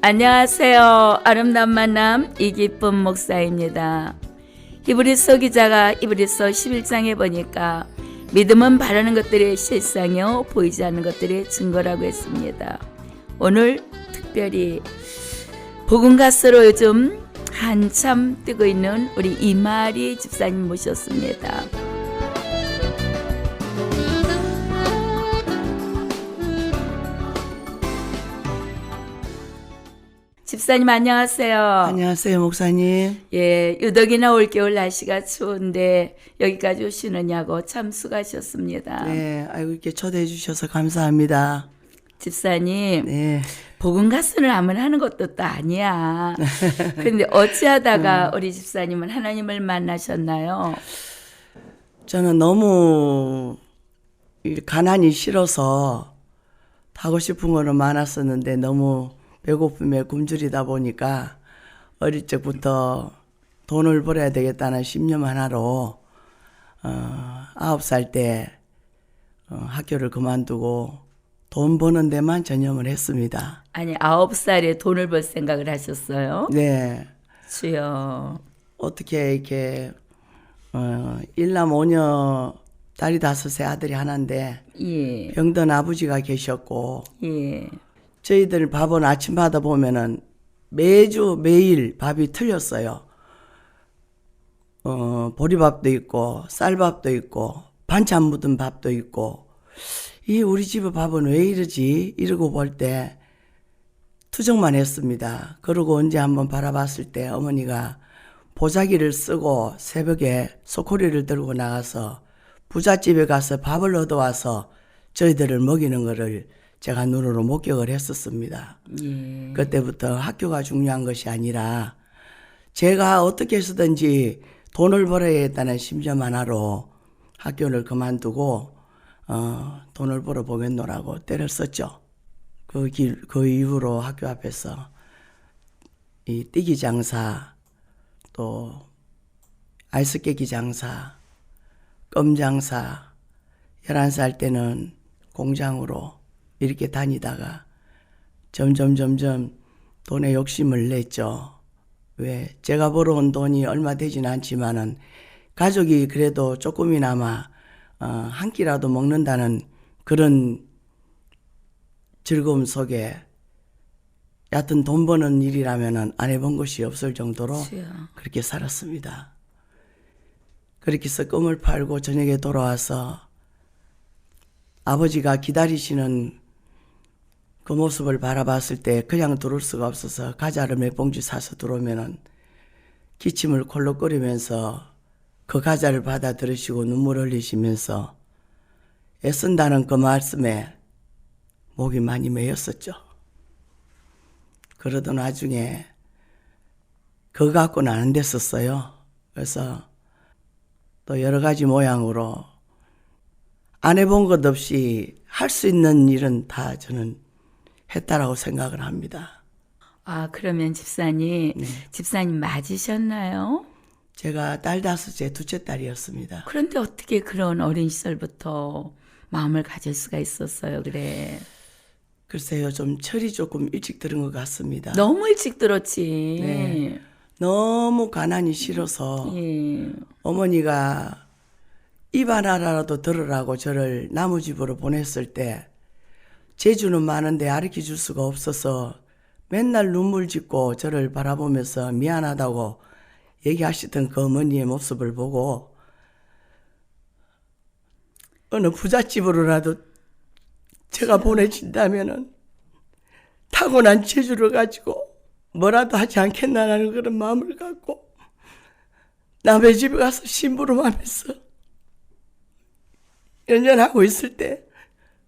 안녕하세요. 아름다운 만남 이기쁨 목사입니다. 히브리서 기자가 히브리서 11장에 보니까 믿음은 바라는 것들의 실상이요 보이지 않는 것들의 증거라고 했습니다. 오늘 특별히 복음 가스로 요즘 한참 뜨고 있는 우리 이마리 집사님 모셨습니다. 집사님 안녕하세요. 안녕하세요, 목사님. 예, 유독이나 올겨울 날씨가 추운데 여기까지 오시느냐고 참 수고하셨습니다. 네, 아이고 이렇게 초대해 주셔서 감사합니다. 집사님, 네, 복음 가수를 하면 하는 것도 또 아니야. 그런데 어찌하다가 우리 집사님은 하나님을 만나셨나요? 저는 너무 가난이 싫어서 하고 싶은 거는 많았었는데 너무 배고픔에 굶주리다 보니까 어릴 적부터 돈을 벌어야 되겠다는 신념 하나로 9살 때 학교를 그만두고 돈 버는 데만 전념을 했습니다. 아니, 9살에 돈을 벌 생각을 하셨어요? 네. 주여. 어떻게 이렇게 일남 오녀 딸이 5세 아들이 하나인데 예, 병든 아버지가 계셨고 예. 저희들 밥은 아침마다 보면은 매일 밥이 틀렸어요. 보리밥도 있고 쌀밥도 있고 반찬 묻은 밥도 있고 이 우리 집의 밥은 왜 이러지? 이러고 볼 때 투정만 했습니다. 그러고 언제 한번 바라봤을 때 어머니가 보자기를 쓰고 새벽에 소쿠리를 들고 나가서 부잣집에 가서 밥을 얻어와서 저희들을 먹이는 거를 제가 눈으로 목격을 했었습니다. 예. 그때부터 학교가 중요한 것이 아니라 제가 어떻게 해서든지 돈을 벌어야겠다는 심정 하나로 학교를 그만두고 돈을 벌어 보겠노라고 때를 썼죠. 그 이후로 학교 앞에서 이 띠기 장사, 또 아이스 깨기 장사, 껌 장사, 11살 때는 공장으로 이렇게 다니다가 점점 돈에 욕심을 냈죠. 왜? 제가 벌어온 돈이 얼마 되진 않지만은 가족이 그래도 조금이나마 한 끼라도 먹는다는 그런 즐거움 속에 여하튼 돈 버는 일이라면은 안 해본 것이 없을 정도로 주여. 그렇게 살았습니다. 그렇게 해서 껌을 팔고 저녁에 돌아와서 아버지가 기다리시는 그 모습을 바라봤을 때 그냥 들어올 수가 없어서 과자를 몇 봉지 사서 들어오면은 기침을 콜록거리면서 그 과자를 받아 들으시고 눈물 흘리시면서 애쓴다는 그 말씀에 목이 많이 메였었죠. 그러던 와중에 그거 갖고는 안 됐었어요. 그래서 또 여러 가지 모양으로 안 해본 것 없이 할 수 있는 일은 다 저는 했다라고 생각을 합니다. 아, 그러면 집사님, 네. 집사님 맞으셨나요? 제가 딸 5째 둘째 딸이었습니다. 그런데 어떻게 그런 어린 시절부터 마음을 가질 수가 있었어요, 그래? 글쎄요, 좀 철이 조금 일찍 들은 것 같습니다. 너무 일찍 들었지. 네. 너무 가난이 싫어서 예. 어머니가 입 하나라도 들으라고 저를 나무집으로 보냈을 때 재주는 많은데 가르쳐 줄 수가 없어서 맨날 눈물 짓고 저를 바라보면서 미안하다고 얘기하시던 그 어머니의 모습을 보고 어느 부잣집으로라도 제가 보내진다면은 타고난 재주를 가지고 뭐라도 하지 않겠나라는 그런 마음을 갖고 남의 집에 가서 심부름하면서 연연하고 있을 때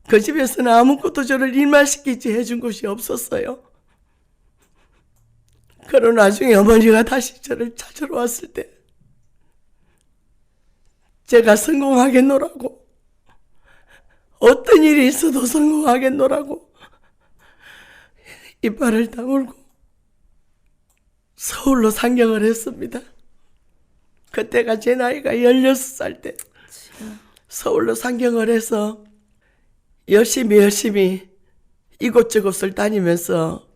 그 집에서는 아무것도 저를 일만 시키지 해준 것이 없었어요. 그런 와중에 어머니가 다시 저를 찾으러 왔을 때 제가 성공하겠노라고 어떤 일이 있어도 성공하겠노라고 이빨을 다물고 서울로 상경을 했습니다. 그때가 제 나이가 16살 때 서울로 상경을 해서 열심히 이곳저곳을 다니면서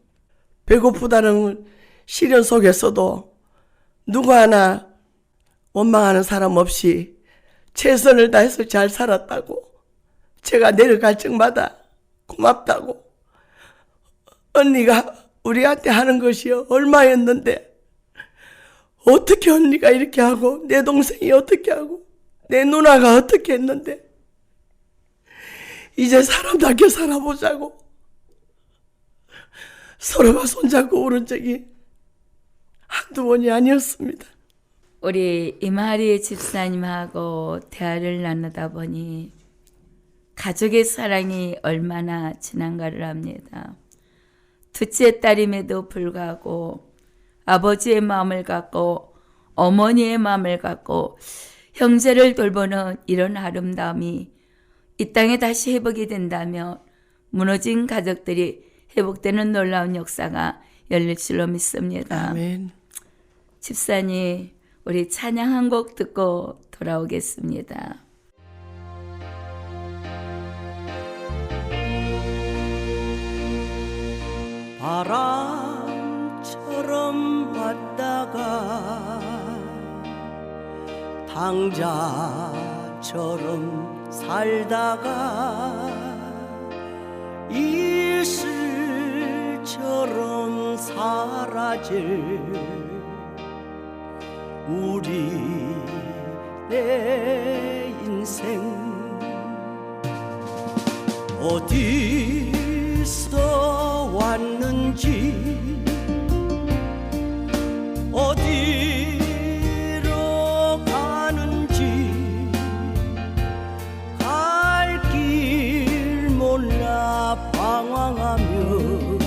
배고프다는 시련 속에서도 누구 하나 원망하는 사람 없이 최선을 다해서 잘 살았다고, 제가 내려갈 적마다 고맙다고, 언니가 우리한테 하는 것이 얼마였는데 어떻게 언니가 이렇게 하고 내 동생이 어떻게 하고 내 누나가 어떻게 했는데 이제 사람답게 살아보자고 서로가 손잡고 울은 적이 한두 번이 아니었습니다. 우리 이마리 집사님하고 대화를 나누다 보니 가족의 사랑이 얼마나 진한가를 합니다. 둘째 딸임에도 불구하고 아버지의 마음을 갖고 어머니의 마음을 갖고 형제를 돌보는 이런 아름다움이 이 땅에 다시 회복이 된다면 무너진 가족들이 회복되는 놀라운 역사가 열릴 줄로 믿습니다. 아멘. 집사님, 우리 찬양 한 곡 듣고 돌아오겠습니다. 바람처럼 왔다가 당자처럼 살다가 이슬처럼 사라질 우리의 인생, 어디서 왔는지 어디로 가는지 갈 길 몰라 방황하며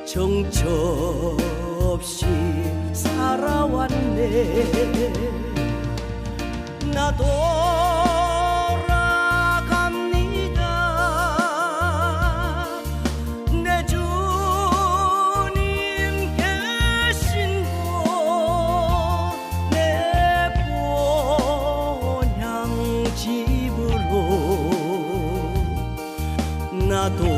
정처없이 살아왔네. 나 돌아갑니다. 내 주님 계신 곳, 내 본향 집으로 나 돌아갑니다.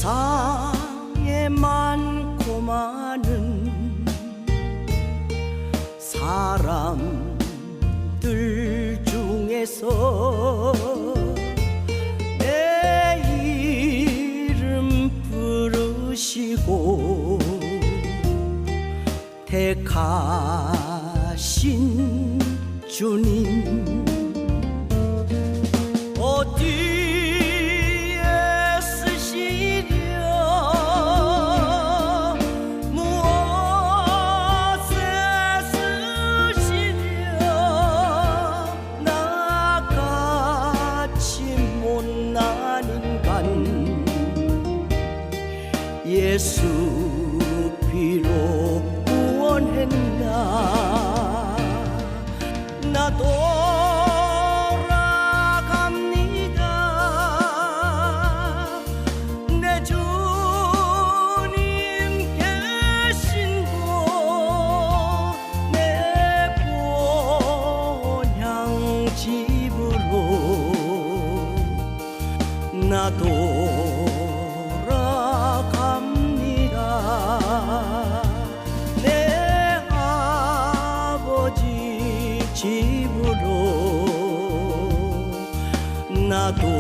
세상에 많고 많은 사람들 중에서 내 이름 부르시고 택하신 주님, 어디에 쓰시려 무엇에 쓰시려 나같이 못난 인간 예수 피로 구원했나. 나 돌아갑니다. 내 주님 계신 곳, 내 본향 집으로 나 돌아갑니다. 내 아버지 집으로 나 돌아갑니다.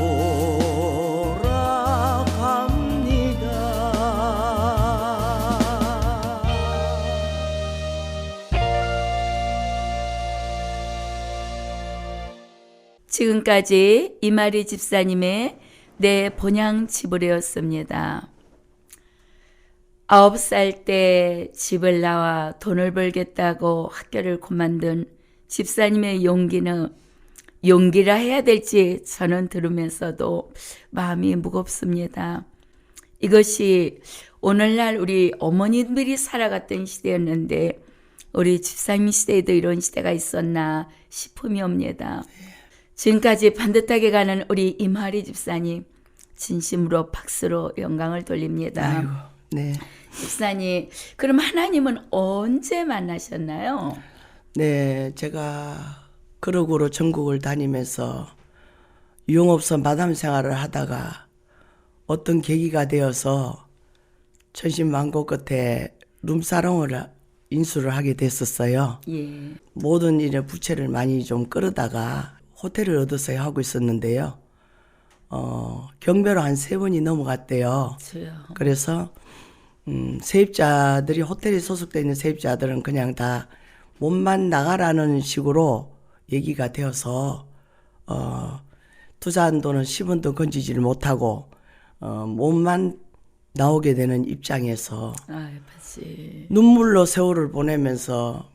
지금까지 이마리 집사님의 내 본향 집으로였습니다. 9살 때 집을 나와 돈을 벌겠다고 학교를 그만둔 집사님의 용기는 용기라 해야 될지 저는 들으면서도 마음이 무겁습니다. 이것이 오늘날 우리 어머님들이 살아갔던 시대였는데 우리 집사님 시대에도 이런 시대가 있었나 싶음이 옵니다. 지금까지 반듯하게 가는 우리 임하리 집사님 진심으로 박수로 영광을 돌립니다. 아이고, 네. 집사님, 그럼 하나님은 언제 만나셨나요? 네, 제가 그러고로 전국을 다니면서 유흥업소 마담 생활을 하다가 어떤 계기가 되어서 천신만고 끝에 룸사롱을 인수를 하게 됐었어요. 예. 모든 일에 부채를 많이 좀 끌어다가 호텔을 얻어서 하고 있었는데요. 경매로 한 3번이 넘어갔대요. 저요. 그래서 세입자들이 호텔에 소속되어 있는 세입자들은 그냥 다 몸만 나가라는 식으로 얘기가 되어서 투자한 돈은 10원도 건지지를 못하고 몸만 나오게 되는 입장에서 아유, 맞지. 눈물로 세월을 보내면서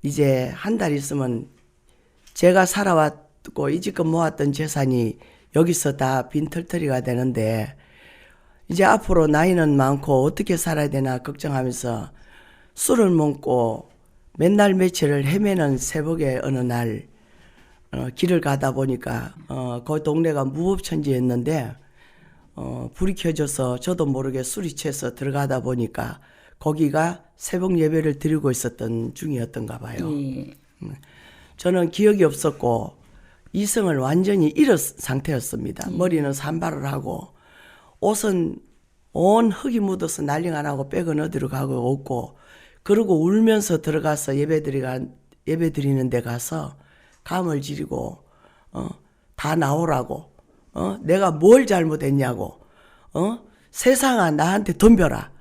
이제 한 달 있으면 제가 살아왔고 이지껏 모았던 재산이 여기서 다 빈털터리가 되는데 이제 앞으로 나이는 많고 어떻게 살아야 되나 걱정하면서 술을 먹고 맨날 며칠을 헤매는 새벽에 어느 날 길을 가다 보니까 그 동네가 무법천지였는데 불이 켜져서 저도 모르게 술이 취해서 들어가다 보니까 거기가 새벽 예배를 드리고 있었던 중이었던가 봐요. 예. 저는 기억이 없었고 이성을 완전히 잃은 상태였습니다. 머리는 산발을 하고 옷은 온 흙이 묻어서 난리가 나고 백은 어디로 가고 없고 그러고 울면서 들어가서 예배 드리는 데 가서 감을 지르고 다 나오라고 내가 뭘 잘못했냐고 세상아 나한테 덤벼라.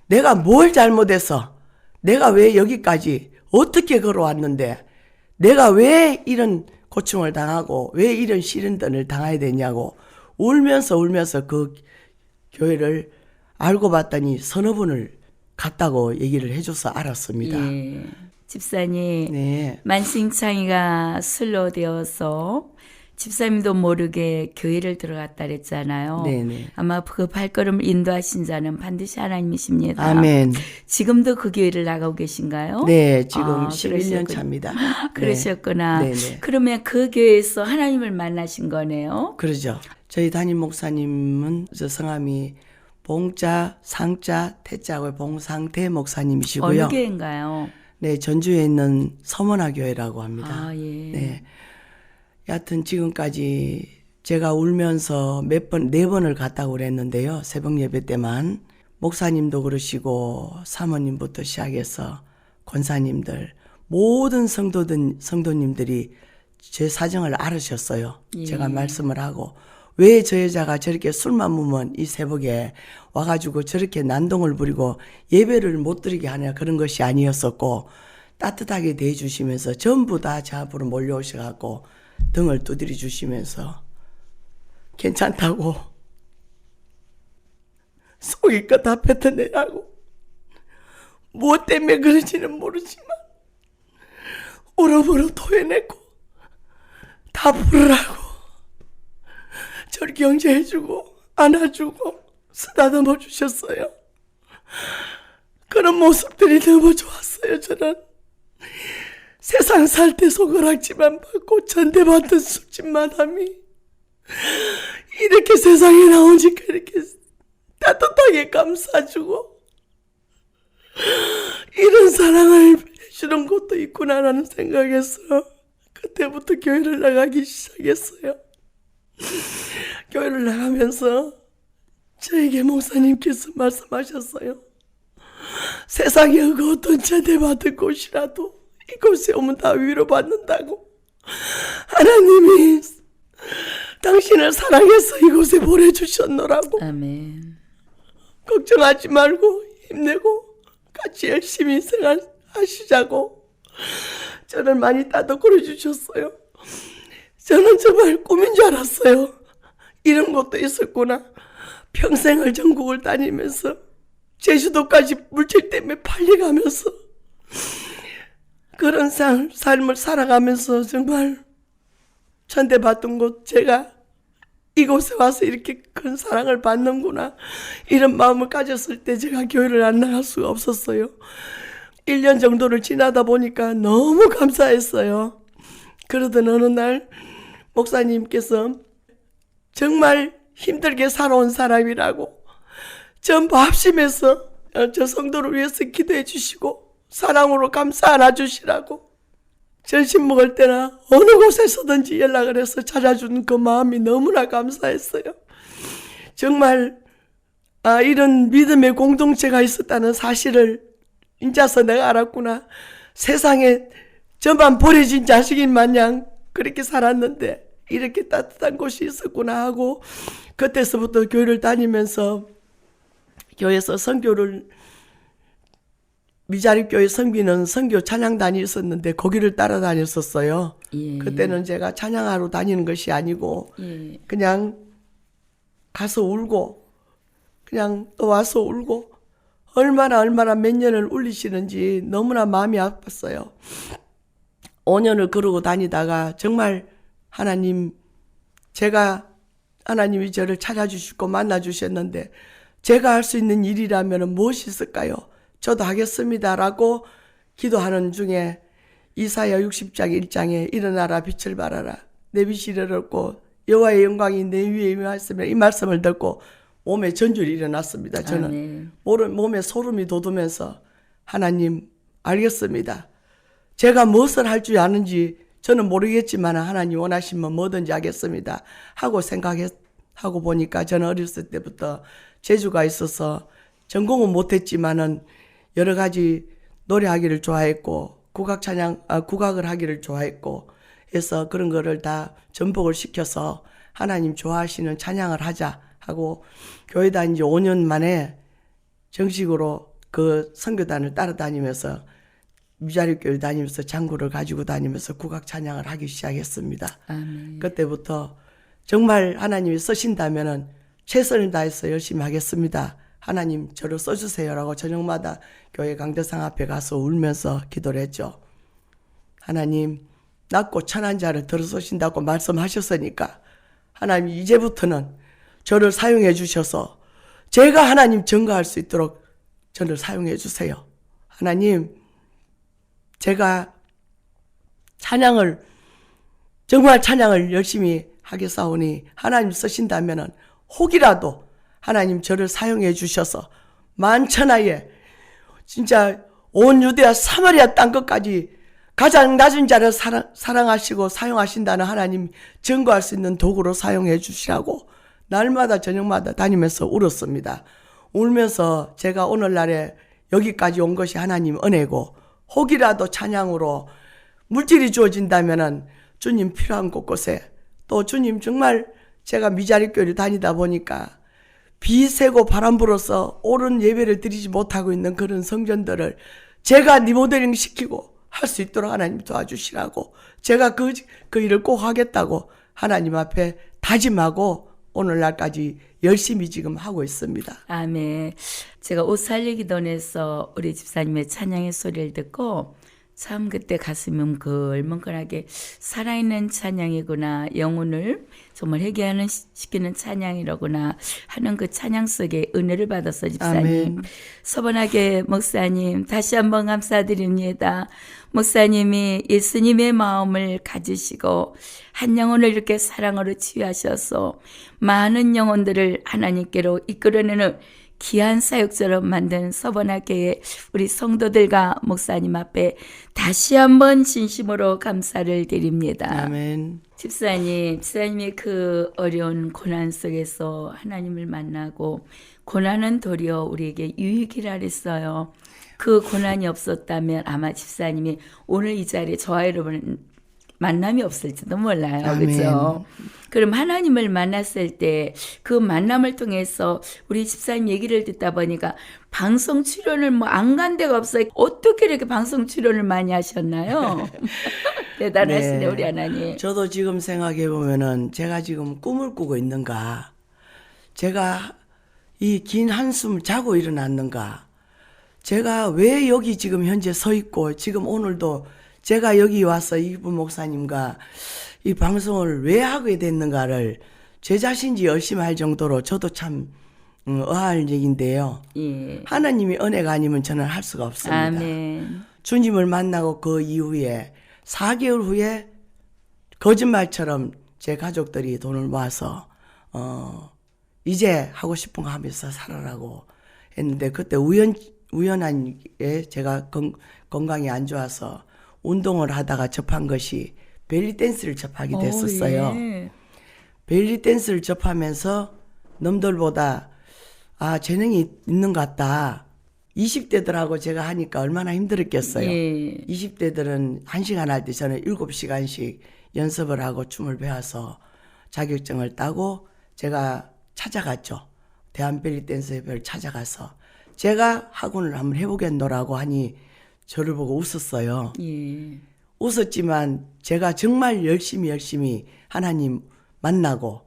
내가 뭘 잘못해서 내가 왜 여기까지 어떻게 걸어왔는데 내가 왜 이런 고충을 당하고 왜 이런 시련들을 당해야 되냐고 울면서 그 교회를 알고 봤더니 서너 번을 갔다고 얘기를 해줘서 알았습니다. 예. 집사님, 네. 만신창이가 술로 되어서 집사님도 모르게 교회를 들어갔다 그랬잖아요. 네네. 아마 그 발걸음을 인도하신 자는 반드시 하나님이십니다. 아멘. 지금도 그 교회를 나가고 계신가요? 네, 지금 아, 11년 차입니다. 그러셨구나. 네네. 그러면 그 교회에서 하나님을 만나신 거네요? 그러죠. 저희 담임 목사님은 저 성함이 봉자, 상자, 태자고 봉상태 목사님이시고요. 어느 교회인가요? 네, 전주에 있는 서문화 교회라고 합니다. 아, 예. 네. 여하튼 지금까지 제가 울면서 네 번을 갔다고 그랬는데요. 새벽 예배 때만. 목사님도 그러시고 사모님부터 시작해서 권사님들 모든 성도님들이 제 사정을 알으셨어요. 예. 제가 말씀을 하고 왜 저 여자가 저렇게 술만 먹으면 이 새벽에 와가지고 저렇게 난동을 부리고 예배를 못 드리게 하냐 그런 것이 아니었었고 따뜻하게 대해주시면서 전부 다 제 앞으로 몰려오셔갖고 등을 두드려 주시면서 괜찮다고 속이껏 다 뱉어내라고 무엇 때문에 그런지는 모르지만 울어버려 토해내고 다 부르라고 저를 경제해주고 안아주고 쓰다듬어 주셨어요. 그런 모습들이 너무 좋았어요. 저는 세상 살 때 손가락질만 받고 전대받던 술집 마담이 이렇게 세상에 나오니까 이렇게 따뜻하게 감싸주고 이런 사랑을 해주는 것도 있구나라는 생각에서 그때부터 교회를 나가기 시작했어요. 교회를 나가면서 저에게 목사님께서 말씀하셨어요. 세상에 그 어떤 전대받은 곳이라도 이곳에 오면 다 위로받는다고. 하나님이 당신을 사랑해서 이곳에 보내주셨노라고. 아멘. 걱정하지 말고 힘내고 같이 열심히 생활하시자고 저를 많이 따뜻해 주셨어요. 저는 정말 꿈인 줄 알았어요. 이런 것도 있었구나. 평생을 전국을 다니면서 제주도까지 물질 때문에 팔려가면서 그런 삶을 살아가면서 정말 천대받던 곳 제가 이곳에 와서 이렇게 큰 사랑을 받는구나 이런 마음을 가졌을 때 제가 교회를 안 나갈 수가 없었어요. 1년 정도를 지나다 보니까 너무 감사했어요. 그러던 어느 날 목사님께서 정말 힘들게 살아온 사람이라고 전부 합심해서 저 성도를 위해서 기도해 주시고 사랑으로 감싸 안아주시라고 점심 먹을 때나 어느 곳에서든지 연락을 해서 찾아주는 그 마음이 너무나 감사했어요. 정말 이런 믿음의 공동체가 있었다는 사실을 인자서 내가 알았구나. 세상에 저만 버려진 자식인 마냥 그렇게 살았는데 이렇게 따뜻한 곳이 있었구나 하고 그때서부터 교회를 다니면서 교회에서 선교를 미자립교회 섬기는 선교 찬양단이 있었는데 거기를 따라다녔었어요. 예. 그때는 제가 찬양하러 다니는 것이 아니고 예. 그냥 가서 울고 그냥 또 와서 울고 얼마나 몇 년을 울리시는지 너무나 마음이 아팠어요. 5년을 그러고 다니다가 정말 하나님이 저를 찾아주시고 만나주셨는데 제가 할 수 있는 일이라면 무엇이 있을까요? 저도 하겠습니다라고 기도하는 중에 이사야 60장 1장에 일어나라 빛을 발하라 내 빛이 이르렀고 여호와의 영광이 내 위에 임하였으며 이 말씀을 듣고 몸에 전율이 일어났습니다. 저는 몸에 소름이 돋으면서 하나님 알겠습니다. 제가 무엇을 할 줄 아는지 저는 모르겠지만 하나님 원하시면 뭐든지 하겠습니다 하고 생각하고 보니까 저는 어렸을 때부터 재주가 있어서 전공은 못했지만은 여러 가지 노래하기를 좋아했고 국악을 하기를 좋아했고 해서 그런 거를 다 전복을 시켜서 하나님 좋아하시는 찬양을 하자 하고 교회 다닌 지 5년 만에 정식으로 그 선교단을 따라다니면서 미자립교회 다니면서 장구를 가지고 다니면서 국악 찬양을 하기 시작했습니다. 아멘. 그때부터 정말 하나님이 쓰신다면은 최선을 다해서 열심히 하겠습니다. 하나님 저를 써주세요라고 저녁마다 교회 강대상 앞에 가서 울면서 기도를 했죠. 하나님 낮고 천한 자를 들어서신다고 말씀하셨으니까 하나님 이제부터는 저를 사용해 주셔서 제가 하나님 증거할 수 있도록 저를 사용해 주세요. 하나님 제가 정말 찬양을 열심히 하겠사오니 하나님 쓰신다면은 혹이라도 하나님 저를 사용해 주셔서 만천하에 진짜 온 유대와 사마리아 땅끝까지 가장 낮은 자를 사랑하시고 사용하신다는 하나님 증거할 수 있는 도구로 사용해 주시라고 날마다 저녁마다 다니면서 울었습니다. 울면서 제가 오늘날에 여기까지 온 것이 하나님 은혜고 혹이라도 찬양으로 물질이 주어진다면은 주님 필요한 곳곳에 또 주님 정말 제가 미자립교회를 다니다 보니까 비 새고 바람 불어서 옳은 예배를 드리지 못하고 있는 그런 성전들을 제가 리모델링 시키고 할 수 있도록 하나님 도와주시라고 제가 그 일을 꼭 하겠다고 하나님 앞에 다짐하고 오늘날까지 열심히 지금 하고 있습니다. 아멘. 제가 옷 살리기 전에서 우리 집사님의 찬양의 소리를 듣고 참 그때 가슴이 뭉클뭉클하게 살아있는 찬양이구나, 영혼을 정말 회개하는 시키는 찬양이로구나 하는 그 찬양 속에 은혜를 받았어. 집사님. 아멘. 서번하게 목사님 다시 한번 감사드립니다. 목사님이 예수님의 마음을 가지시고 한 영혼을 이렇게 사랑으로 치유하셔서 많은 영혼들을 하나님께로 이끌어내는 귀한 사역자로 만든 서번학교의 우리 성도들과 목사님 앞에 다시 한번 진심으로 감사를 드립니다. 아멘. 집사님이 그 어려운 고난 속에서 하나님을 만나고 고난은 도리어 우리에게 유익이라 그랬어요. 그 고난이 없었다면 아마 집사님이 오늘 이 자리에 저와 여러분 만남이 없을지도 몰라요. 그렇죠? 그럼 하나님을 만났을 때 그 만남을 통해서 우리 집사님 얘기를 듣다 보니까 방송 출연을 안 간 데가 없어요. 어떻게 이렇게 방송 출연을 많이 하셨나요? 대단하시네. 네. 우리 하나님. 저도 지금 생각해 보면은 제가 지금 꿈을 꾸고 있는가, 제가 이 긴 한숨을 자고 일어났는가, 제가 왜 여기 지금 현재 서 있고 지금 오늘도 제가 여기 와서 이분 목사님과 이 방송을 왜 하게 됐는가를 제 자신이 열심히 할 정도로 저도 참 의아할 얘기인데요. 예. 하나님이 은혜가 아니면 저는 할 수가 없습니다. 아멘. 주님을 만나고 그 이후에 4개월 후에 거짓말처럼 제 가족들이 돈을 모아서 이제 하고 싶은 거 하면서 살아라고 했는데 그때 우연하게 제가 건강이 안 좋아서 운동을 하다가 접한 것이 벨리 댄스를 접하게 됐었어요. 예. 벨리 댄스를 접하면서 남들보다 재능이 있는 것 같다. 20대들하고 제가 하니까 얼마나 힘들었겠어요. 예. 20대들은 1시간 할 때 저는 7시간씩 연습을 하고 춤을 배워서 자격증을 따고 제가 찾아갔죠. 대한벨리댄스협회를 찾아가서 제가 학원을 한번 해보겠노라고 하니 저를 보고 웃었어요. 예. 웃었지만 제가 정말 열심히 하나님 만나고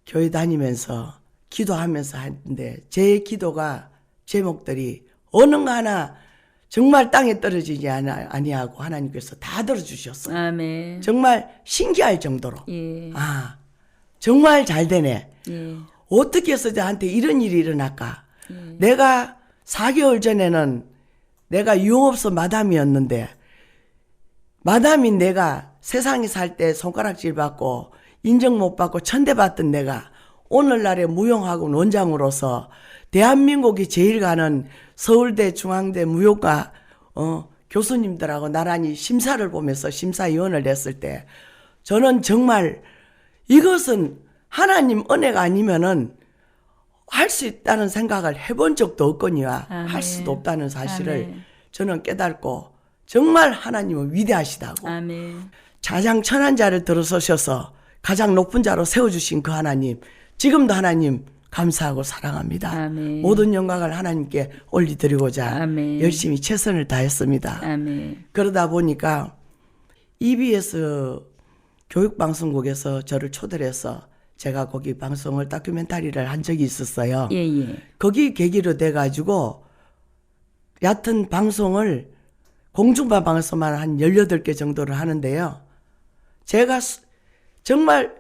교회 다니면서 기도하면서 했는데 제 기도가 제목들이 어느 거 하나 정말 땅에 떨어지지 아니하고 하나님께서 다 들어주셨어요. 아멘. 정말 신기할 정도로 예. 정말 잘 되네. 예. 어떻게 해서 저한테 이런 일이 일어날까. 내가 4개월 전에는 내가 유흥업소 마담이었는데 마담인 내가 세상에 살 때 손가락질 받고 인정 못 받고 천대받던 내가 오늘날의 무용학원 원장으로서 대한민국이 제일 가는 서울대 중앙대 무용과 교수님들하고 나란히 심사를 보면서 심사위원을 했을 때 저는 정말 이것은 하나님 은혜가 아니면은 할 수 있다는 생각을 해본 적도 없거니와 할 수도 없다는 사실을 아멘. 저는 깨닫고 정말 하나님은 위대하시다고 아멘. 자장천한자를 들어서셔서 가장 높은 자로 세워주신 그 하나님 지금도 하나님 감사하고 사랑합니다. 아멘. 모든 영광을 하나님께 올려드리고자 아멘. 열심히 최선을 다했습니다. 아멘. 그러다 보니까 EBS 교육방송국에서 저를 초대를 해서 제가 거기 방송을 다큐멘터리를 한 적이 있었어요. 예, 예. 거기 계기로 돼가지고 얕은 방송을 공중파 방송만 한 18개 정도를 하는데요. 제가 정말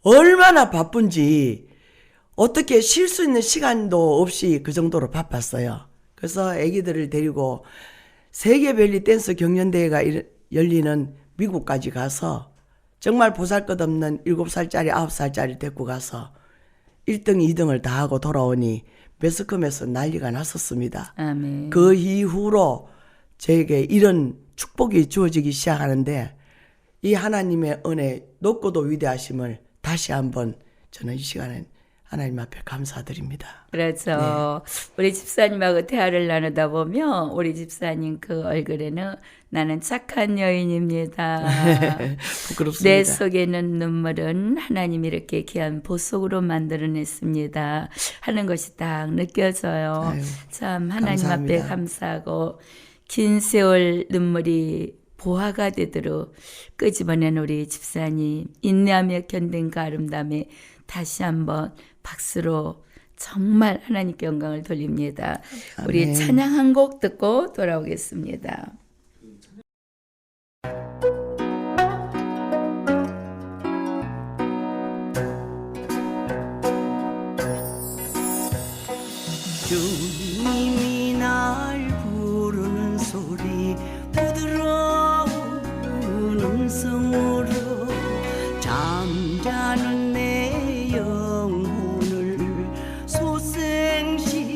얼마나 바쁜지 어떻게 쉴 수 있는 시간도 없이 그 정도로 바빴어요. 그래서 애기들을 데리고 세계벨리 댄스 경연대회가 열리는 미국까지 가서 정말 보잘것없는 7살짜리 9살짜리 데리고 가서 1등 2등을 다 하고 돌아오니 매스컴에서 난리가 났었습니다. 아멘. 그 이후로 저에게 이런 축복이 주어지기 시작하는데 이 하나님의 은혜 높고도 위대하심을 다시 한번 저는 이 시간에 하나님 앞에 감사드립니다. 그래서 우리 집사님하고 대화를 나누다 보면 우리 집사님 그 얼굴에는 나는 착한 여인입니다. 부끄럽습니다. 내 속에 있는 눈물은 하나님이 이렇게 귀한 보석으로 만들어냈습니다 하는 것이 딱 느껴져요. 아유, 참 하나님 감사합니다. 앞에 감사하고 긴 세월 눈물이 보화가 되도록 끄집어낸 우리 집사님 인내하며 견딘 그 아름다움에 다시 한번 박수로 정말 하나님께 영광을 돌립니다. 우리 아멘. 찬양 한 곡 듣고 돌아오겠습니다. 주님이 날 부르는 소리 부드러운 음성으로 잠자는 내 영혼을 소생시켜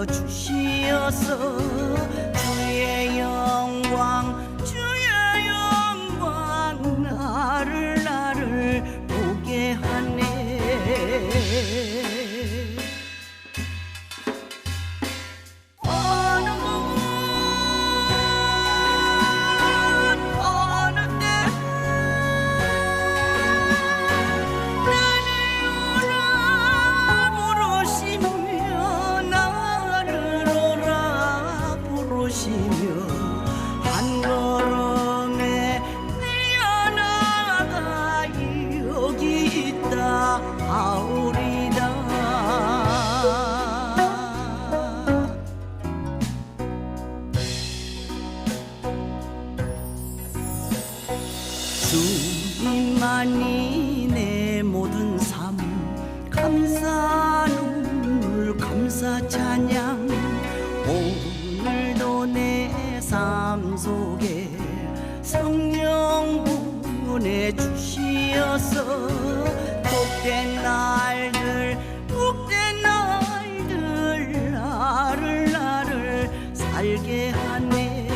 주시어서 주의 영광 나를 보게 하네. 한 걸음에 뛰어나가 여기 있다 하오리다. 주님 너희만이 내 모든 삶 감사 눈물 감사 찬양 오늘도 내 삶 속에 성령 보내주시어서 복된 날들 나를 살게 하네.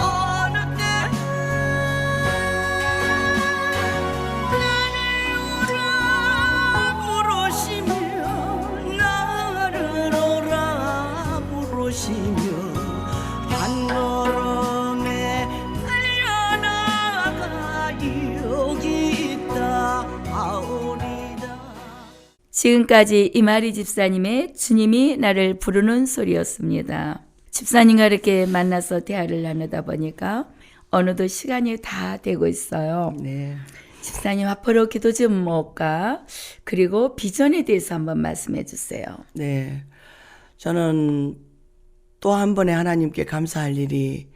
어느 때 나를 오라 부르시며 한 걸음에 달려나가 여기 있다 하오리다. 지금까지 이마리 집사님의 주님이 나를 부르는 소리였습니다. 집사님과 이렇게 만나서 대화를 나누다 보니까 어느덧 시간이 다 되고 있어요. 네. 집사님 앞으로 기도 제목과 그리고 비전에 대해서 한번 말씀해 주세요. 네. 저는 또 한 번에 하나님께 감사할 일이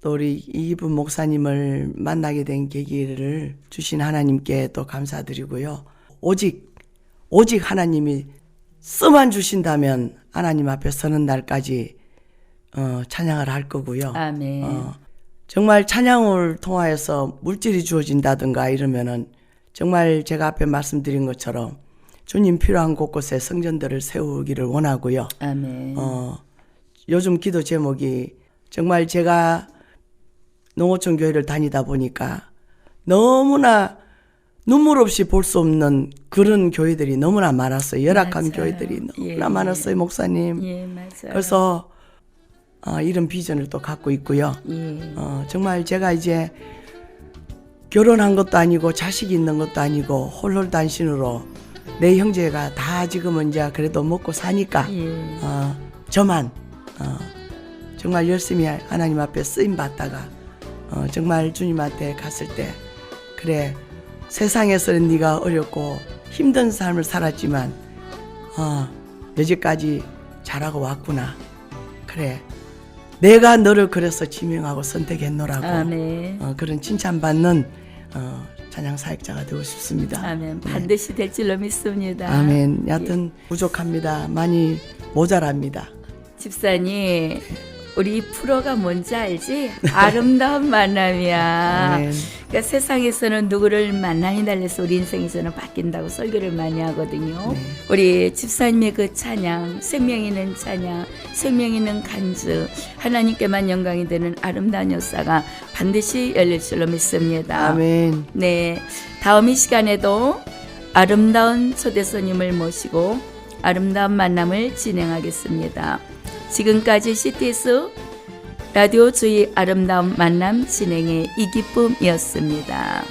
또 우리 이기쁨 목사님을 만나게 된 계기를 주신 하나님께 또 감사드리고요. 오직 하나님이 쓰만 주신다면 하나님 앞에 서는 날까지 찬양을 할 거고요. 아멘. 정말 찬양을 통하여서 물질이 주어진다든가 이러면은 정말 제가 앞에 말씀드린 것처럼 주님 필요한 곳곳에 성전들을 세우기를 원하고요. 아멘. 요즘 기도 제목이 정말 제가 농어촌 교회를 다니다 보니까 너무나 눈물 없이 볼 수 없는 그런 교회들이 너무나 많았어요. 열악한 맞아요. 교회들이 너무나 예, 많았어요, 목사님. 예, 맞아요. 그래서 이런 비전을 또 갖고 있고요. 예. 정말 제가 이제 결혼한 것도 아니고 자식이 있는 것도 아니고 홀홀단신으로 내 형제가 다 지금은 이제 그래도 먹고 사니까 예. 저만 정말 열심히 하나님 앞에 쓰임 받다가 정말 주님한테 갔을 때 그래 세상에서는 네가 어렵고 힘든 삶을 살았지만 여기까지 잘하고 왔구나. 그래 내가 너를 그래서 지명하고 선택했노라고 아멘. 그런 칭찬받는 찬양 사역자가 되고 싶습니다. 아멘. 반드시 될 줄로 믿습니다. 아멘. 여하튼 부족합니다. 많이 모자랍니다. 집사님, 우리 프로가 뭔지 알지? 아름다운 만남이야. 아멘. 그러니까 세상에서는 누구를 만나니 달래서 우리 인생에서는 바뀐다고 설교를 많이 하거든요. 네. 우리 집사님의 그 찬양, 생명 있는 찬양, 생명 있는 간주, 하나님께만 영광이 되는 아름다운 역사가 반드시 열릴 줄로 믿습니다. 아멘. 네, 다음 이 시간에도 아름다운 초대 손님을 모시고 아름다운 만남을 진행하겠습니다. 지금까지 CTS 라디오 주의 아름다운 만남 진행의 이기쁨이었습니다.